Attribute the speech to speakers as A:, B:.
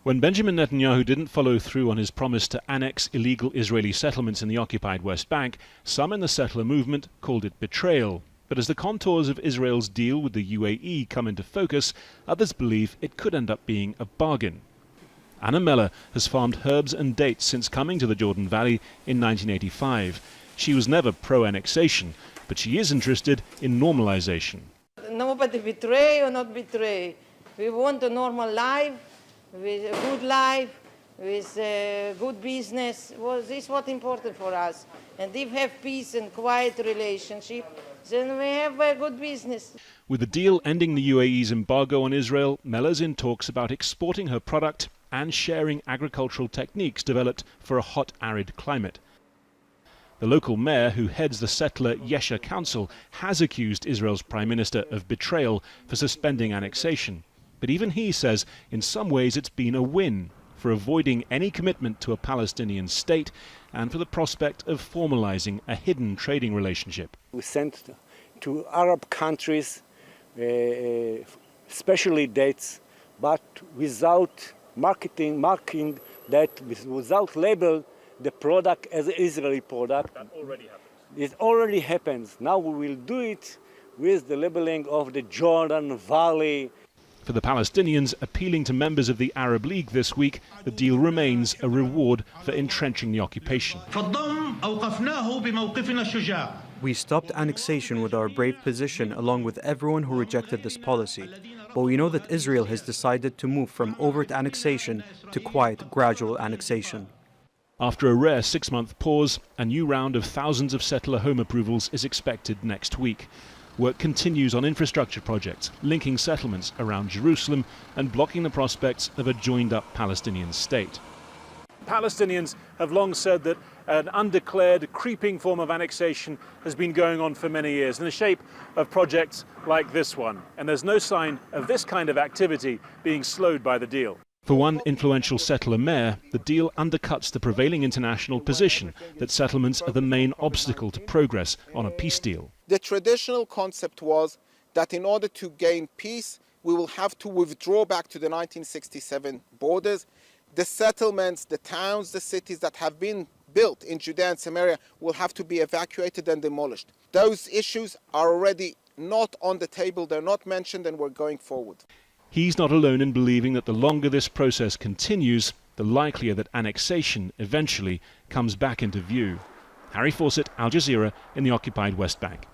A: When Benjamin Netanyahu didn't follow through on his promise to annex illegal Israeli settlements in the occupied West Bank, some in the settler movement called it betrayal. But as the contours of Israel's deal with the UAE come into focus, others believe it could end up being a bargain. Anna MELLER has farmed herbs and dates since coming to the Jordan Valley in 1985. She was never pro-annexation, but she is interested in normalisation.
B: Nobody betray or not betray. We want a normal life, with a good life, with good business. This is what's important for us. And if we have peace and quiet relationship, then we have a good business.
A: With the deal ending the UAE's embargo on Israel, MELLER's in talks about exporting her product and sharing agricultural techniques developed for a hot, arid climate. The local mayor, who heads the settler Yesha Council, has accused Israel's Prime Minister of betrayal for suspending annexation. But even he says in some ways it's been a win for avoiding any commitment to a Palestinian state and for the prospect of formalizing a hidden trading relationship.
C: We sent to Arab countries, especially dates, but without marking that, without label the product as an Israeli product.
A: That already happens.
C: It already happens. Now we will do it with the labeling of the Jordan Valley.
A: For the Palestinians appealing to members of the Arab League this week, the deal remains a reward for entrenching the occupation.
D: We stopped annexation with our brave position along with everyone who rejected this policy. But we know that Israel has decided to move from overt annexation to quiet, gradual annexation.
A: After a rare 6-month pause, a new round of thousands of settler home approvals is expected next week. Work continues on infrastructure projects, linking settlements around Jerusalem and blocking the prospects of a joined-up Palestinian state. Palestinians have long said that an undeclared, creeping form of annexation has been going on for many years in the shape of projects like this one. And there's no sign of this kind of activity being slowed by the deal. For one influential settler mayor, the deal undercuts the prevailing international position that settlements are the main obstacle to progress on a peace deal.
E: The traditional concept was that in order to gain peace, we will have to withdraw back to the 1967 borders. The settlements, the towns, the cities that have been built in Judea and Samaria will have to be evacuated and demolished. Those issues are already not on the table, they're not mentioned, and we're going forward.
A: He's not alone in believing that the longer this process continues, the likelier that annexation eventually comes back into view. Harry Fawcett, Al Jazeera, in the occupied West Bank.